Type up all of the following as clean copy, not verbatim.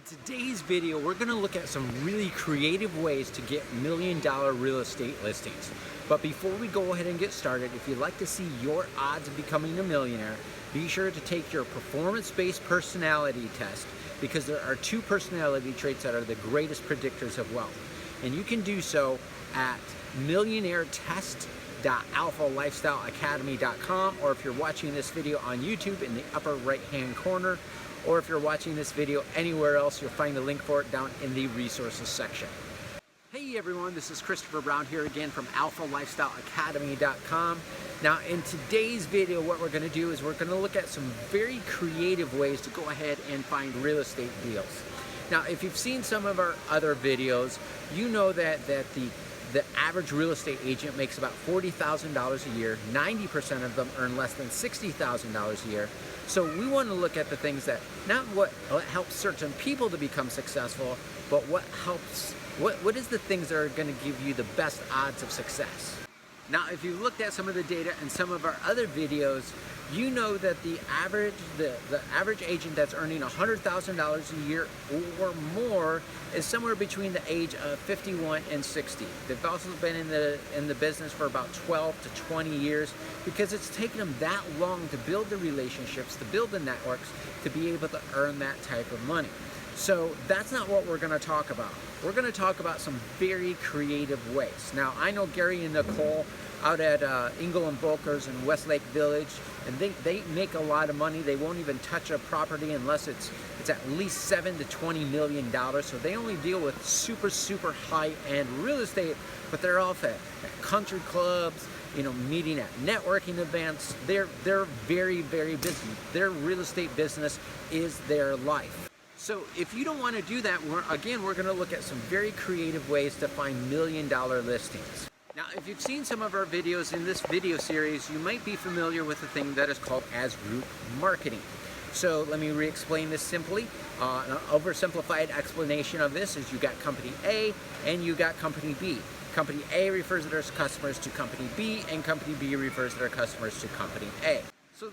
today's video, we're going to look at some really creative ways to get million-dollar real estate listings. But before we go ahead and get started, if you'd like to see your odds of becoming a millionaire, be sure to take your performance-based personality test, because there are 2 personality traits that are the greatest predictors of wealth. And you can do so at millionairetest.alphalifestyleacademy.com, or if you're watching this video on YouTube, in the upper right-hand corner, or if you're watching this video anywhere else, you'll find the link for it down in the resources section. Hey everyone, this is Christopher Brown here again from alphalifestyleacademy.com. Now in today's video, what we're going to do is we're going to look at some very creative ways to go ahead and find real estate deals. Now if you've seen some of our other videos, you know that the average real estate agent makes about $40,000 a year. 90% of them earn less than $60,000 a year. So we want to look at the things that, not what helps certain people to become successful, but what is the things that are going to give you the best odds of success. Now, if you've looked at some of the data in some of our other videos, you know that the average agent that's earning $100,000 a year or more is somewhere between the age of 51 and 60. They've also been in the business for about 12 to 20 years, because it's taken them that long to build the relationships, to build the networks, to be able to earn that type of money. So that's not what we're going to talk about. We're going to talk about some very creative ways. Now, I know Gary and Nicole out at Ingle and Volkers in Westlake Village, and they make a lot of money. They won't even touch a property unless it's at least $7 to $20 million. So they only deal with super high-end real estate, but they're off at country clubs, you know, meeting at networking events. They're very busy. Their real estate business is their life. So if you don't want to do that, we're going to look at some very creative ways to find million-dollar listings. Now, if you've seen some of our videos in this video series, you might be familiar with a thing that is called as group marketing. So let me re-explain this simply. An oversimplified explanation of this is you got company A and you got company B. Company A refers their customers to company B, and company B refers their customers to company A. So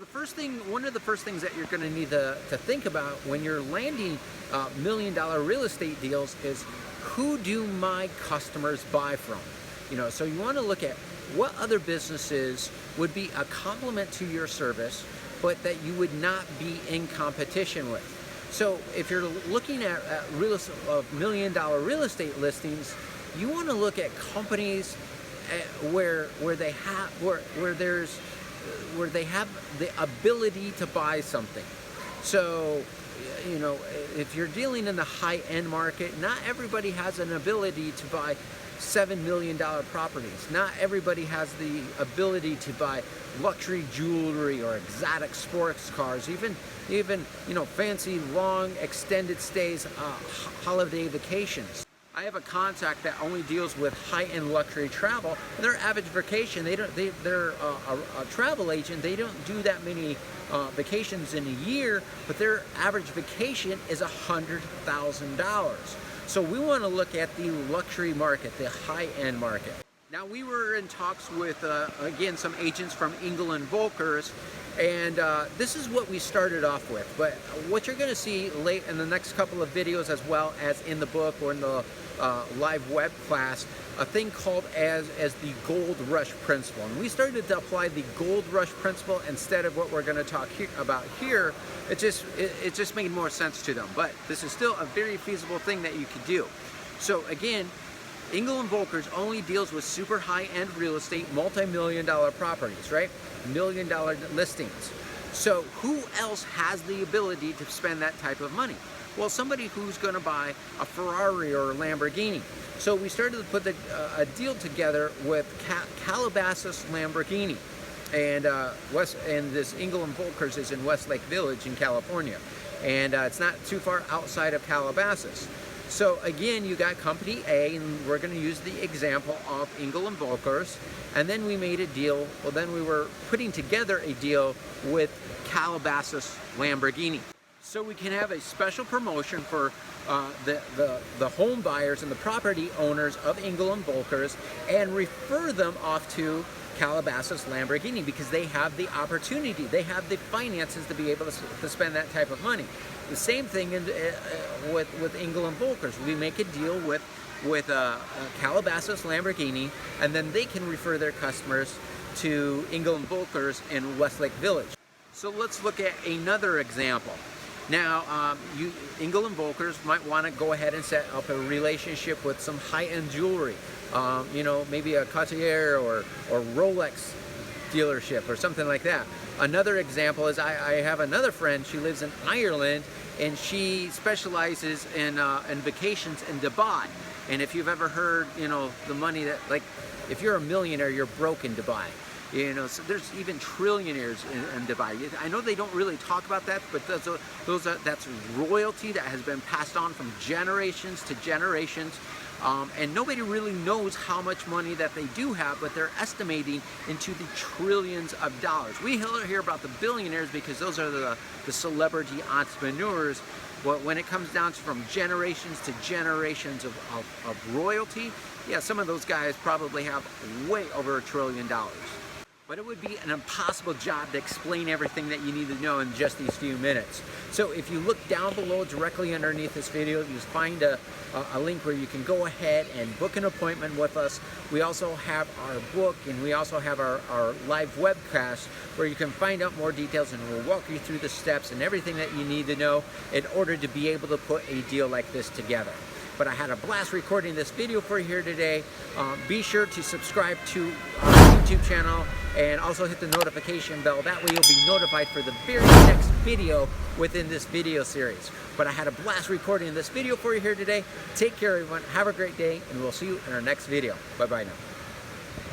one of the first things that you're going to need to think about when you're landing million-dollar real estate deals is, who do my customers buy from? You know, so you want to look at what other businesses would be a complement to your service, but that you would not be in competition with. So if you're looking at million-dollar real estate listings, you want to look at companies where they have the ability to buy something. So, you know, if you're dealing in the high-end market, not everybody has an ability to buy $7 million properties. Not everybody has the ability to buy luxury jewelry or exotic sports cars, even you know, fancy long extended stays, holiday vacations. I have a contact that only deals with high-end luxury travel. Their average vacation, they're a travel agent. They don't do that many vacations in a year, but their average vacation is $100,000. So we want to look at the luxury market, the high-end market. Now, we were in talks with, again, some agents from Ingle and Volkers, and this is what we started off with. But what you're going to see late in the next couple of videos, as well as in the book or in the live web class, a thing called as the gold rush principle. And we started to apply the gold rush principle instead of what we're going to talk about here. It just made more sense to them. But this is still a very feasible thing that you could do. So again, Ingle and Volkers only deals with super high-end real estate, multi-million-dollar properties, right? Million-dollar listings. So who else has the ability to spend that type of money? Well, somebody who's going to buy a Ferrari or a Lamborghini. So we started to put a deal together with Calabasas Lamborghini, and this Ingle and Volkers is in Westlake Village in California, and it's not too far outside of Calabasas. So again, you got company A, and we're going to use the example of Ingle and Volkers, and then we made a deal. Well, then we were putting together a deal with Calabasas Lamborghini. So we can have a special promotion for the home buyers and the property owners of Ingle and Volkers, and refer them off to Calabasas Lamborghini because they have the opportunity, they have the finances to be able to spend that type of money. The same thing with Engel and Volkers. We make a deal with Calabasas Lamborghini, and then they can refer their customers to Engel and Volkers in Westlake Village. So let's look at another example. Now, Engel and Volkers might want to go ahead and set up a relationship with some high-end jewelry. You know, maybe a Cartier or Rolex dealership or something like that. Another example is I have another friend. She lives in Ireland, and she specializes in vacations in Dubai. And if you've ever heard, you know, the money that, like, if you're a millionaire, you're broke in Dubai. You know, so there's even trillionaires in Dubai. I know they don't really talk about that, but that's royalty that has been passed on from generations to generations. And nobody really knows how much money that they do have, but they're estimating into the trillions of dollars. We hear about the billionaires because those are the celebrity entrepreneurs. But when it comes down to from generations to generations of royalty, yeah, some of those guys probably have way over $1 trillion. But it would be an impossible job to explain everything that you need to know in just these few minutes. So if you look down below directly underneath this video, you just find a link where you can go ahead and book an appointment with us. We also have our book, and we also have our live webcast where you can find out more details, and we'll walk you through the steps and everything that you need to know in order to be able to put a deal like this together. But I had a blast recording this video for you here today. Be sure to subscribe to our YouTube channel and also hit the notification bell. That way you'll be notified for the very next video within this video series. But I had a blast recording this video for you here today. Take care, everyone. Have a great day, and we'll see you in our next video. Bye-bye now.